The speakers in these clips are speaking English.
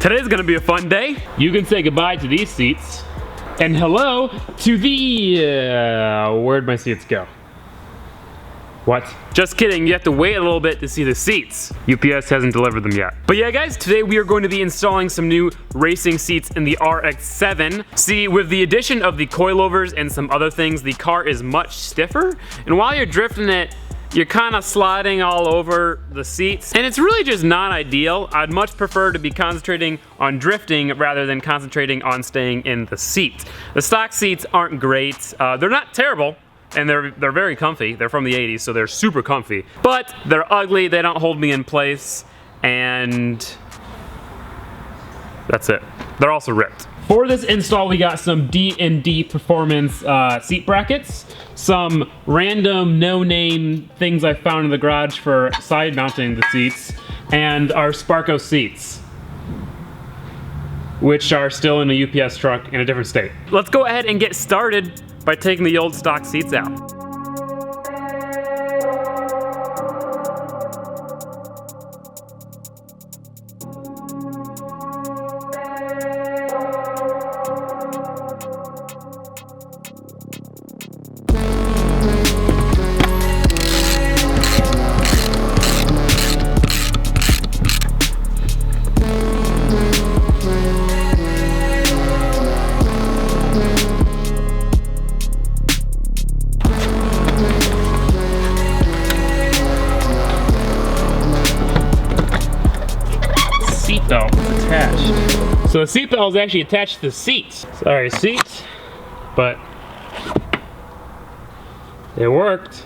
Today's gonna be a fun day. You can say goodbye to these seats. And hello to the, where'd my seats go? What? Just kidding, you have to wait a little bit to see the seats. UPS hasn't delivered them yet. But yeah guys, today we are going to be installing some new racing seats in the RX7. See, with the addition of the coilovers and some other things, the car is much stiffer. And while you're drifting it, you're kind of sliding all over the seats. And it's really just not ideal. I'd much prefer to be concentrating on drifting rather than concentrating on staying in the seat. The stock seats aren't great. They're not terrible. And they're very comfy. They're from the 80s, so they're super comfy. But they're ugly, they don't hold me in place, and that's it. They're also ripped. For this install, we got some D&D performance seat brackets, some random no-name things I found in the garage for side mounting the seats, and our Sparco seats, which are still in a UPS truck in a different state. Let's go ahead and get started by taking the old stock seats out. Seatbelt attached. So the seatbelt is actually attached to the seats. Sorry, seats, but it worked.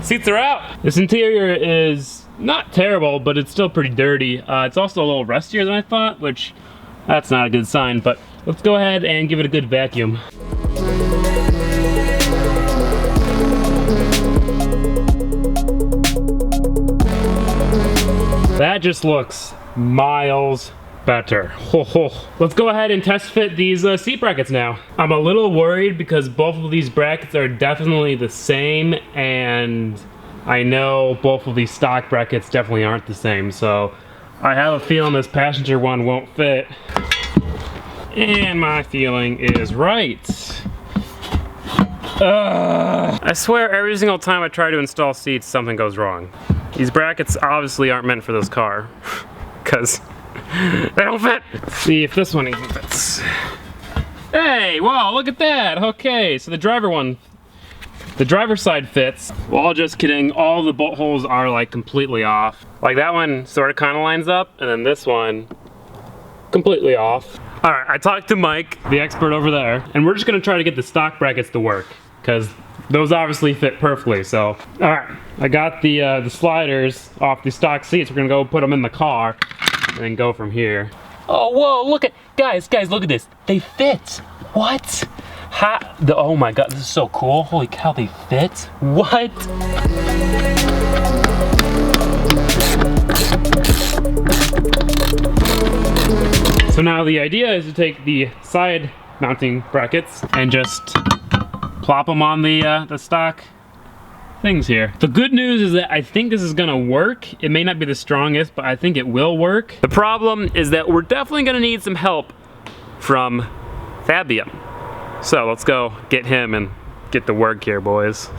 Seats are out. This interior is not terrible, but it's still pretty dirty. It's also a little rustier than I thought, which that's not a good sign, but let's go ahead and give it a good vacuum. That just looks miles better. Let's go ahead and test fit these seat brackets now. I'm a little worried because both of these brackets are definitely the same, and I know both of these stock brackets definitely aren't the same, so I have a feeling this passenger one won't fit. And my feeling is right. I swear every single time I try to install seats, something goes wrong. These brackets obviously aren't meant for this car, because they don't fit. Let's see if this one even fits. Hey, wow, look at that. Okay, so the driver's side fits. Well, just kidding, all the bolt holes are like completely off. Like that one sort of kind of lines up, and then this one completely off. All right, I talked to Mike, the expert over there, and we're just gonna try to get the stock brackets to work, because those obviously fit perfectly, so. All right, I got the sliders off the stock seats. We're gonna go put them in the car, and then go from here. Oh, whoa, look at, guys, look at this. They fit, what? Oh my god, this is so cool. Holy cow, they fit. What? So now the idea is to take the side mounting brackets and just plop them on the stock things here. The good news is that I think this is gonna work. It may not be the strongest, but I think it will work. The problem is that we're definitely gonna need some help from Fabian. So let's go get him and get to work here, boys.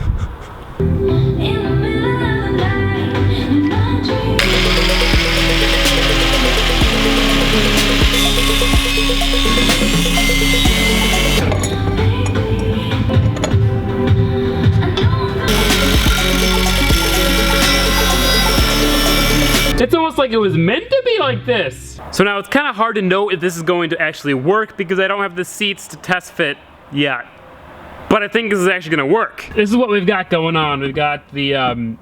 It's almost like it was meant to be like this. So now it's kind of hard to know if this is going to actually work because I don't have the seats to test fit yet. But I think this is actually gonna work. This is what we've got going on. We've got the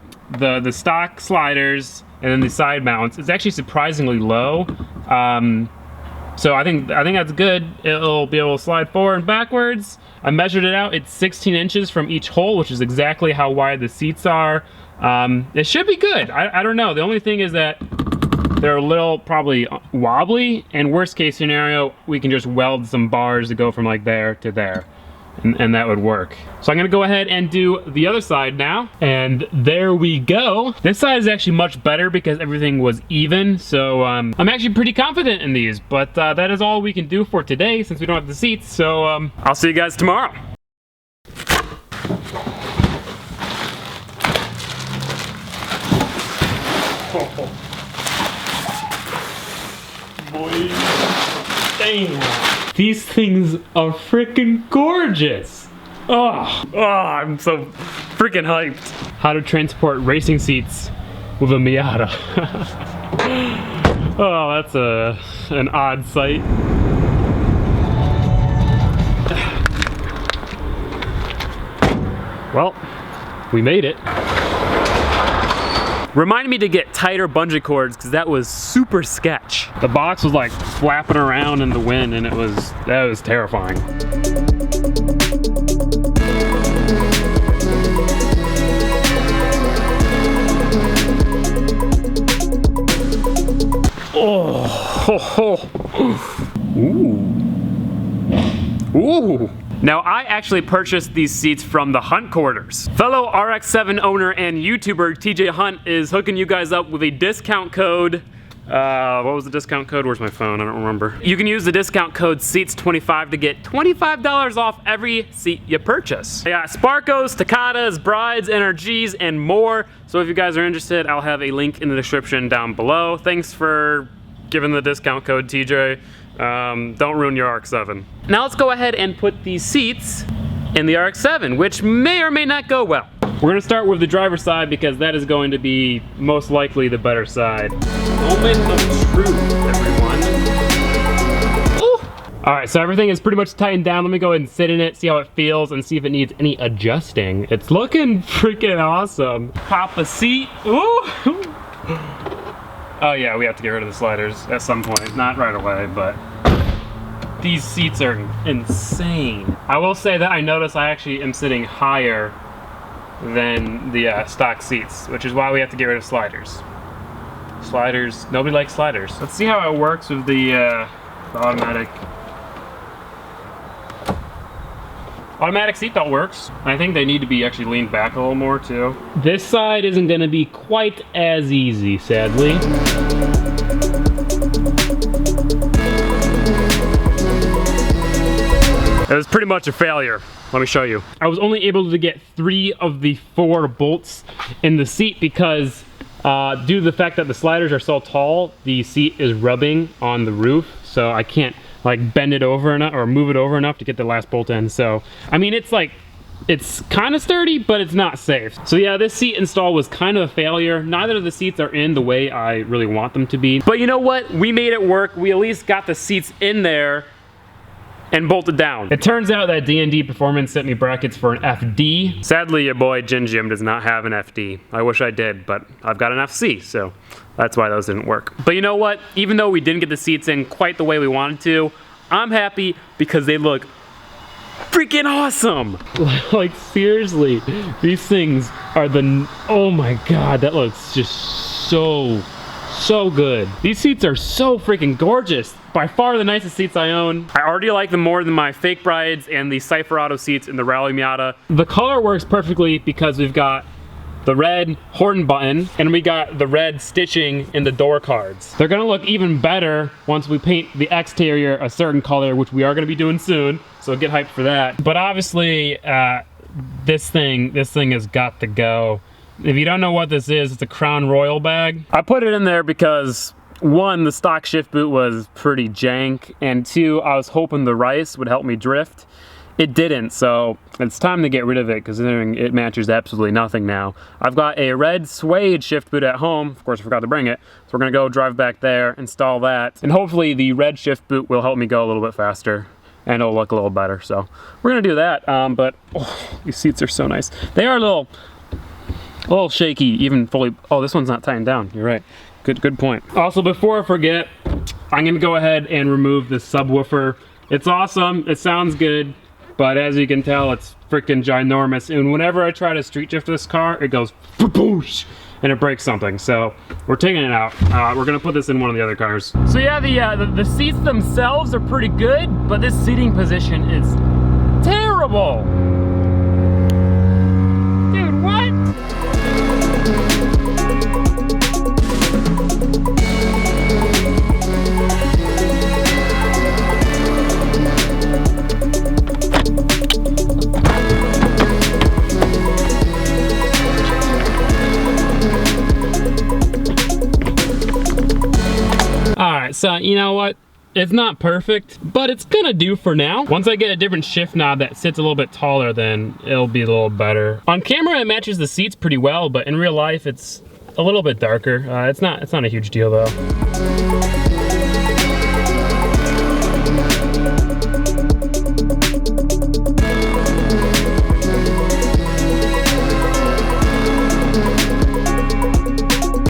stock sliders and then the side mounts. It's actually surprisingly low. So I think that's good. It'll be able to slide forward and backwards. I measured it out. It's 16 inches from each hole, which is exactly how wide the seats are. It should be good. I don't know. The only thing is that They're a little probably wobbly, and worst case scenario, we can just weld some bars to go from like there to there. And that would work. So I'm gonna go ahead and do the other side now. And there we go. This side is actually much better because everything was even. So I'm actually pretty confident in these, but that is all we can do for today since we don't have the seats. So I'll see you guys tomorrow. Boy, damn. These things are freaking gorgeous. Oh, I'm so freaking hyped. How to transport racing seats with a Miata. Oh, that's an odd sight. Well, we made it. Reminded me to get tighter bungee cords because that was super sketch. The box was like flapping around in the wind and that was terrifying. Oh, ho, ho. Ooh. Ooh. Now, I actually purchased these seats from the HuntQuarters. Fellow RX7 owner and YouTuber TJ Hunt is hooking you guys up with a discount code. What was the discount code? Where's my phone? I don't remember. You can use the discount code SEATS25 to get $25 off every seat you purchase. I got Sparcos, Tacatas, Brides, NRGs, and more. So if you guys are interested, I'll have a link in the description down below. Thanks for giving the discount code, TJ. Don't ruin your RX7. Now let's go ahead and put these seats in the RX7, which may or may not go well. We're gonna start with the driver's side because that is going to be most likely the better side. Moment of truth, everyone. Ooh. All right, so everything is pretty much tightened down. Let me go ahead and sit in it, see how it feels, and see if it needs any adjusting. It's looking freaking awesome. Pop a seat. Ooh. Oh yeah, we have to get rid of the sliders at some point. Not right away, but these seats are insane. I will say that I notice I actually am sitting higher than the stock seats, which is why we have to get rid of sliders. Sliders, nobody likes sliders. Let's see how it works with the automatic seatbelt works. I think they need to be actually leaned back a little more too. This side isn't gonna be quite as easy, sadly. It was pretty much a failure. Let me show you. I was only able to get 3 of the 4 bolts in the seat because due to the fact that the sliders are so tall, the seat is rubbing on the roof, so I can't like bend it over enough or move it over enough to get the last bolt in. So, I mean, it's kind of sturdy, but it's not safe. So yeah, this seat install was kind of a failure. Neither of the seats are in the way I really want them to be. But you know what? We made it work. We at least got the seats in there and bolted down. It turns out that D&D Performance sent me brackets for an FD. Sadly, your boy Gingium does not have an FD. I wish I did, but I've got an FC, so that's why those didn't work. But you know what? Even though we didn't get the seats in quite the way we wanted to, I'm happy because they look freaking awesome. Like seriously, these things are oh my God, that looks just so good. These seats are so freaking gorgeous. By far the nicest seats I own. I already like them more than my fake Brides and the Cypher Auto seats in the Rally Miata. The color works perfectly because we've got the red Horton button and we got the red stitching in the door cards. They're gonna look even better once we paint the exterior a certain color, which we are gonna be doing soon, so get hyped for that. But obviously, this thing has got to go. If you don't know what this is, it's a Crown Royal bag. I put it in there because 1, the stock shift boot was pretty jank, and 2, I was hoping the rice would help me drift. It didn't, so it's time to get rid of it considering it matches absolutely nothing now. I've got a red suede shift boot at home. Of course, I forgot to bring it. So we're gonna go drive back there, install that, and hopefully the red shift boot will help me go a little bit faster and it'll look a little better. So we're gonna do that, but oh, these seats are so nice. They are a little shaky, even fully. Oh, this one's not tightened down, you're right. Good point. Also, before I forget, I'm gonna go ahead and remove the subwoofer. It's awesome, it sounds good, but as you can tell, it's freaking ginormous. And whenever I try to street drift this car, it goes boosh, and it breaks something. So we're taking it out. We're gonna put this in one of the other cars. So yeah, the seats themselves are pretty good, but this seating position is terrible. Dude, what? Alright, so you know what? It's not perfect, but it's gonna do for now. Once I get a different shift knob that sits a little bit taller, then it'll be a little better. On camera, it matches the seats pretty well, but in real life, it's a little bit darker. It's not a huge deal though.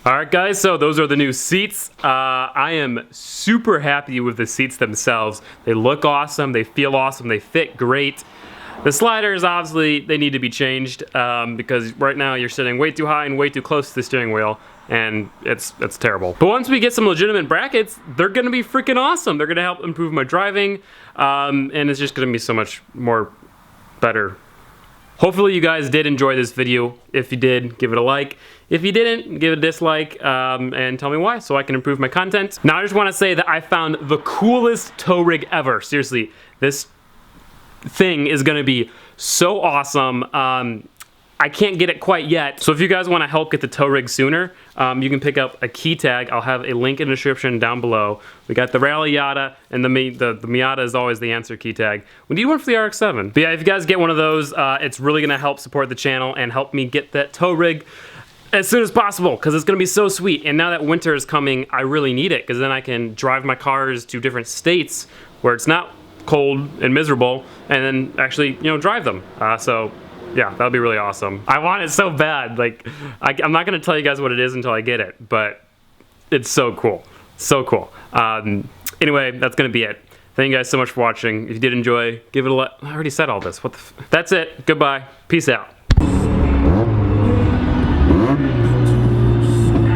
Alright guys, so those are the new seats. I am super happy with the seats themselves. They look awesome, they feel awesome, they fit great. The sliders, obviously, they need to be changed because right now you're sitting way too high and way too close to the steering wheel, and it's terrible. But once we get some legitimate brackets, they're gonna be freaking awesome. They're gonna help improve my driving, and it's just gonna be so much more better. Hopefully you guys did enjoy this video. If you did, give it a like. If you didn't, give it a dislike and tell me why so I can improve my content. Now I just want to say that I found the coolest tow rig ever. Seriously, this thing is going to be so awesome. I can't get it quite yet, so if you guys want to help get the tow rig sooner, you can pick up a key tag. I'll have a link in the description down below. We got the Rally Yada, and the Miata is always the answer key tag. We need one for the RX7. But yeah, if you guys get one of those, it's really gonna help support the channel and help me get that tow rig as soon as possible, because it's gonna be so sweet. And now that winter is coming, I really need it, because then I can drive my cars to different states where it's not cold and miserable, and then actually, you know, drive them. So yeah, that'll be really awesome. I want it so bad. Like, I'm not gonna tell you guys what it is until I get it, but it's so cool, so cool. Anyway, that's gonna be it. Thank you guys so much for watching. If you did enjoy, give it a like. I already said all this. What the? That's it. Goodbye. Peace out.